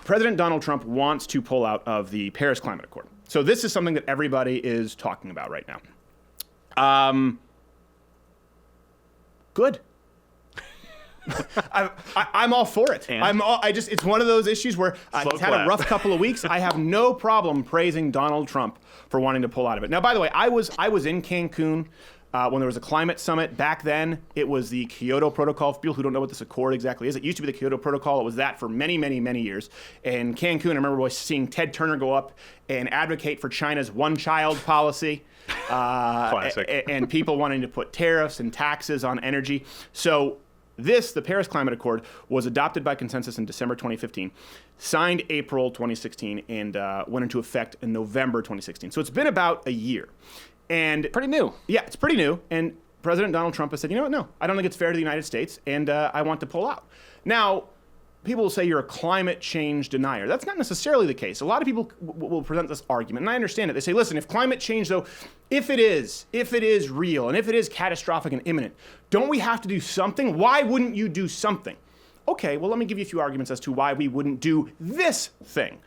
President Donald Trump wants to pull out of the Paris Climate Accord. So this is something that everybody is talking about right now. Good. I'm all for it. It's one of those issues where he's had a rough couple of weeks. I have no problem praising Donald Trump for wanting to pull out of it. Now, by the way, I was in Cancun when there was a climate summit. Back then, it was the Kyoto Protocol. For people who don't know what this accord exactly is, it used to be the Kyoto Protocol. It was that for many, many, many years. In Cancun, I remember seeing Ted Turner go up and advocate for China's one-child policy. Classic. And people wanting to put tariffs and taxes on energy. So the Paris Climate Accord, was adopted by consensus in December 2015, signed April 2016, and went into effect in November 2016. So it's been about a year. And pretty new. Yeah, it's pretty new. And President Donald Trump has said, you know what, no, I don't think it's fair to the United States, and I want to pull out. Now, people will say you're a climate change denier. That's not necessarily the case. A lot of people will present this argument, and I understand it. They say, listen, if climate change, though, if it is real, and if it is catastrophic and imminent, don't we have to do something? Why wouldn't you do something? Okay, well, let me give you a few arguments as to why we wouldn't do this thing.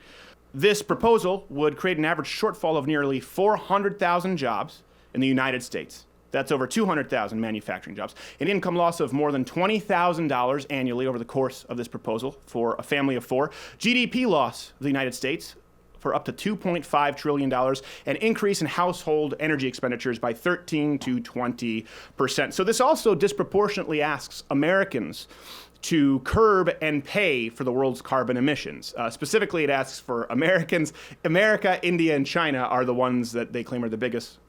This proposal would create an average shortfall of nearly 400,000 jobs in the United States. That's over 200,000 manufacturing jobs. An income loss of more than $20,000 annually over the course of this proposal for a family of four. GDP loss of the United States for up to $2.5 trillion. An increase in household energy expenditures by 13 to 20%. So this also disproportionately asks Americans to curb and pay for the world's carbon emissions. Specifically, it asks for Americans. America, India, and China are the ones that they claim are the biggest,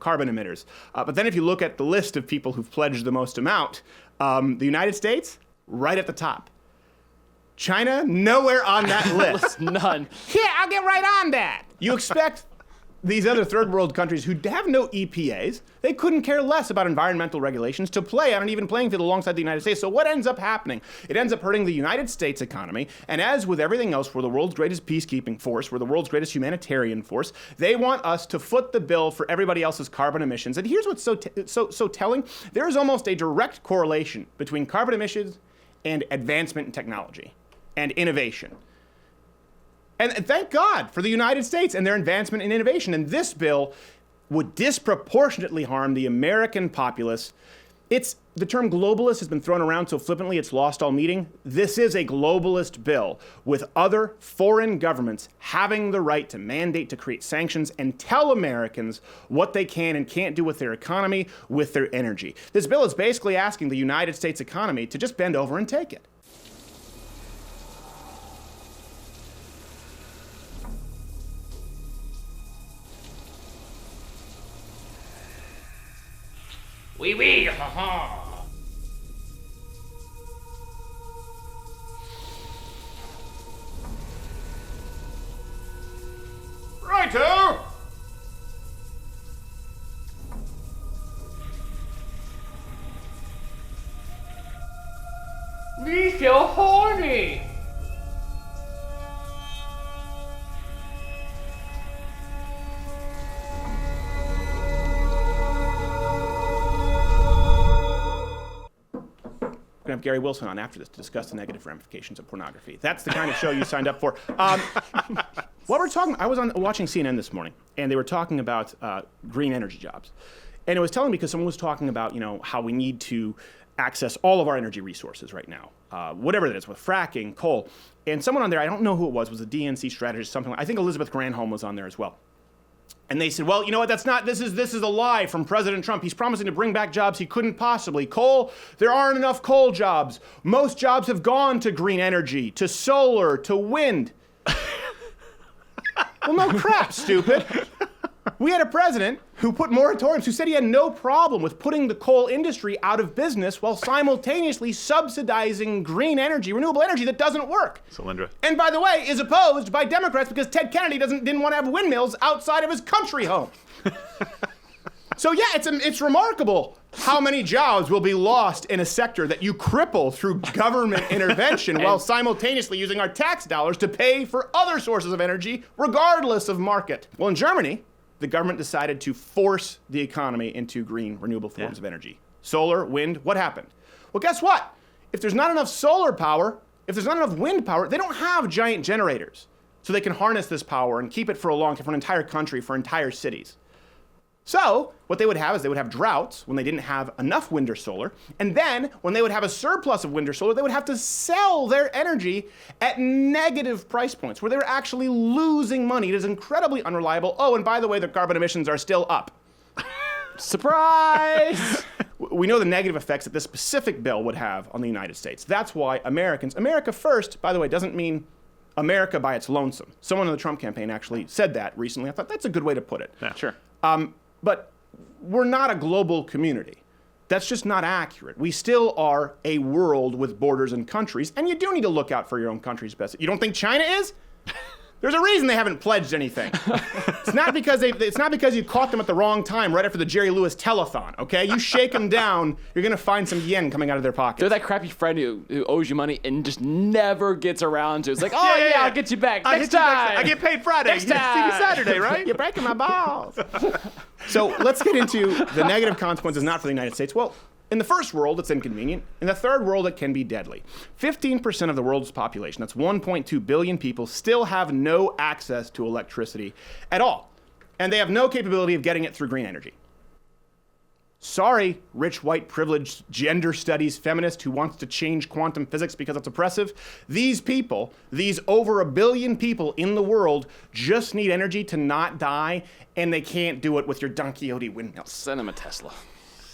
carbon emitters. But then if you look at the list of people who've pledged the most amount, the United States, right at the top. China, nowhere on that list. None. Yeah, I'll get right on that. You expect these other third world countries who have no EPAs, they couldn't care less about environmental regulations to play on an even playing field alongside the United States. So what ends up happening? It ends up hurting the United States economy. And as with everything else, we're the world's greatest peacekeeping force, we're the world's greatest humanitarian force. They want us to foot the bill for everybody else's carbon emissions. And here's what's so telling. There is almost a direct correlation between carbon emissions and advancement in technology and innovation. And thank God for the United States and their advancement in innovation. And this bill would disproportionately harm the American populace. The term globalist has been thrown around so flippantly it's lost all meaning. This is a globalist bill with other foreign governments having the right to mandate, to create sanctions, and tell Americans what they can and can't do with their economy, with their energy. This bill is basically asking the United States economy to just bend over and take it. Oui, oui, ha ha. Righto! Me so horny! We're going to have Gary Wilson on after this to discuss the negative ramifications of pornography. That's the kind of show you signed up for. What we're talking, I was watching CNN this morning, and they were talking about green energy jobs. And it was telling me because someone was talking about, how we need to access all of our energy resources right now, whatever that is, with fracking, coal. And someone on there, I don't know who it was a DNC strategist, something. I think Elizabeth Granholm was on there as well. And they said, well, you know what, this is a lie from President Trump. He's promising to bring back jobs he couldn't possibly. Coal, there aren't enough coal jobs. Most jobs have gone to green energy, to solar, to wind. Well, no crap, stupid. We had a president who put moratoriums, who said he had no problem with putting the coal industry out of business while simultaneously subsidizing green energy, renewable energy that doesn't work. Solyndra. And by the way, is opposed by Democrats because Ted Kennedy didn't want to have windmills outside of his country home. So yeah, it's remarkable how many jobs will be lost in a sector that you cripple through government intervention while simultaneously using our tax dollars to pay for other sources of energy, regardless of market. Well, in Germany, the government decided to force the economy into green, renewable forms of energy. Solar, wind, what happened? Well, guess what? If there's not enough solar power, if there's not enough wind power, they don't have giant generators. So they can harness this power and keep it for a long time, for an entire country, for entire cities. So what they would have is they would have droughts when they didn't have enough wind or solar. And then when they would have a surplus of wind or solar, they would have to sell their energy at negative price points where they were actually losing money. It is incredibly unreliable. Oh, and by the way, their carbon emissions are still up. Surprise! We know the negative effects that this specific bill would have on the United States. That's why America first, by the way, doesn't mean America by its lonesome. Someone in the Trump campaign actually said that recently. I thought that's a good way to put it. Yeah. Sure. But we're not a global community. That's just not accurate. We still are a world with borders and countries, and you do need to look out for your own country's best. You don't think China is? There's a reason they haven't pledged anything. It's not because you caught them at the wrong time right after the Jerry Lewis telethon, okay? You shake them down, you're gonna find some yen coming out of their pockets. They're that crappy friend who owes you money and just never gets around to it. It's like, oh yeah, I'll get you back next time. I get paid Friday. Next See you time. Saturday, right? You're breaking my balls. So let's get into the negative consequences not for the United States. Well, in the first world, it's inconvenient. In the third world, it can be deadly. 15% of the world's population, that's 1.2 billion people, still have no access to electricity at all. And they have no capability of getting it through green energy. Sorry, rich, white, privileged, gender studies feminist who wants to change quantum physics because it's oppressive. These people, these over a billion people in the world, just need energy to not die, and they can't do it with your Don Quixote windmills. Send them a Tesla.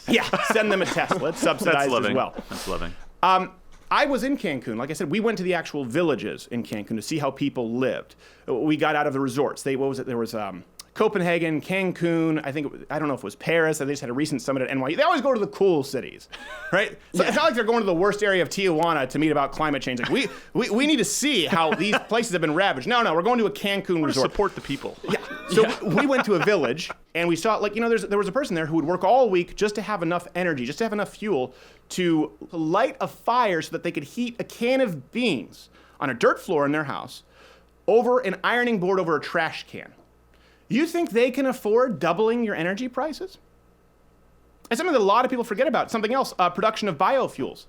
Yeah, send them a Tesla. It's subsidized as well. That's living. I was in Cancun. Like I said, we went to the actual villages in Cancun to see how people lived. We got out of the resorts. There was Copenhagen, Cancun, I don't know if it was Paris. They just had a recent summit at NYU. They always go to the cool cities, right? So It's not like they're going to the worst area of Tijuana to meet about climate change. Like we need to see how these places have been ravaged. No, we're going to a Cancun resort. Support the people. Yeah. So we went to a village and we saw, there was a person there who would work all week just to have enough energy, just to have enough fuel to light a fire so that they could heat a can of beans on a dirt floor in their house over an ironing board over a trash can. You think they can afford doubling your energy prices? It's something that a lot of people forget about. Something else, production of biofuels.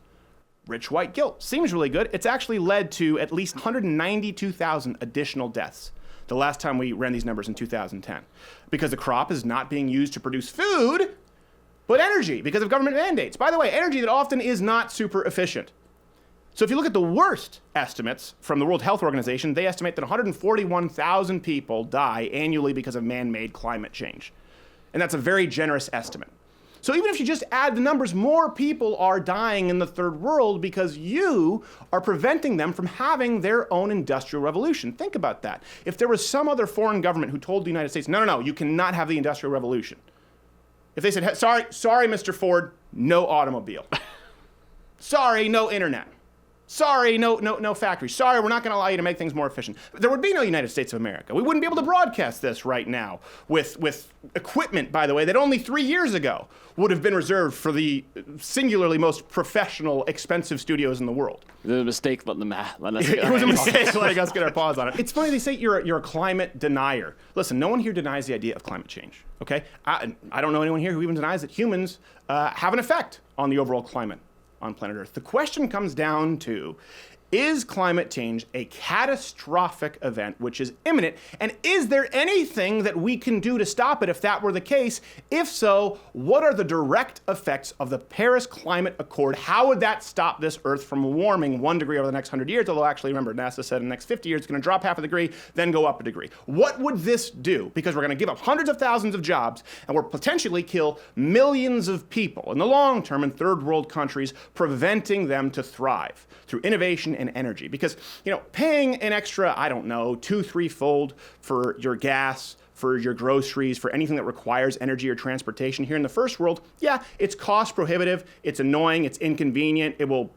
Rich white guilt. Seems really good. It's actually led to at least 192,000 additional deaths the last time we ran these numbers in 2010. Because the crop is not being used to produce food, but energy because of government mandates. By the way, energy that often is not super efficient. So if you look at the worst estimates from the World Health Organization, they estimate that 141,000 people die annually because of man-made climate change. And that's a very generous estimate. So even if you just add the numbers, more people are dying in the third world because you are preventing them from having their own industrial revolution. Think about that. If there was some other foreign government who told the United States, no, you cannot have the industrial revolution. If they said, sorry, Mr. Ford, no automobile. Sorry, no internet. Sorry, no factory. Sorry, we're not going to allow you to make things more efficient. There would be no United States of America. We wouldn't be able to broadcast this right now with equipment, by the way, that only 3 years ago would have been reserved for the singularly most professional, expensive studios in the world. It was a mistake letting us It was a mistake letting us get our paws on it. It's funny they say you're a climate denier. Listen, no one here denies the idea of climate change, okay? I don't know anyone here who even denies that humans have an effect on the overall climate on planet Earth. The question comes down to, is climate change a catastrophic event which is imminent? And is there anything that we can do to stop it if that were the case? If so, what are the direct effects of the Paris Climate Accord? How would that stop this Earth from warming 1 degree over the next 100 years? Although actually, remember, NASA said in the next 50 years it's going to drop half a degree, then go up a degree. What would this do? Because we're going to give up hundreds of thousands of jobs and we'll potentially kill millions of people in the long term in third world countries, preventing them to thrive through innovation and energy. Because, paying an extra, 2-3-fold for your gas, for your groceries, for anything that requires energy or transportation here in the first world, yeah, it's cost prohibitive, it's annoying, it's inconvenient, it will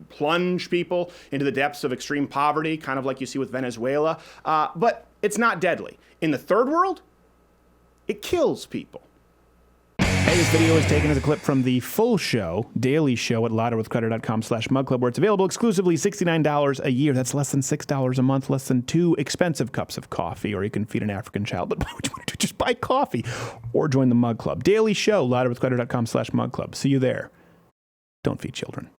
plunge people into the depths of extreme poverty, kind of like you see with Venezuela, but it's not deadly. In the third world, it kills people. Hey, this video is taken as a clip from the full show, daily show at louderwithcrowder.com/mugclub, where it's available exclusively $69 a year. That's less than $6 a month, less than 2 expensive cups of coffee, or you can feed an African child. But why would you want to do? Just buy coffee or join the Mug Club. Daily show, louderwithcrowder.com/mugclub. See you there. Don't feed children.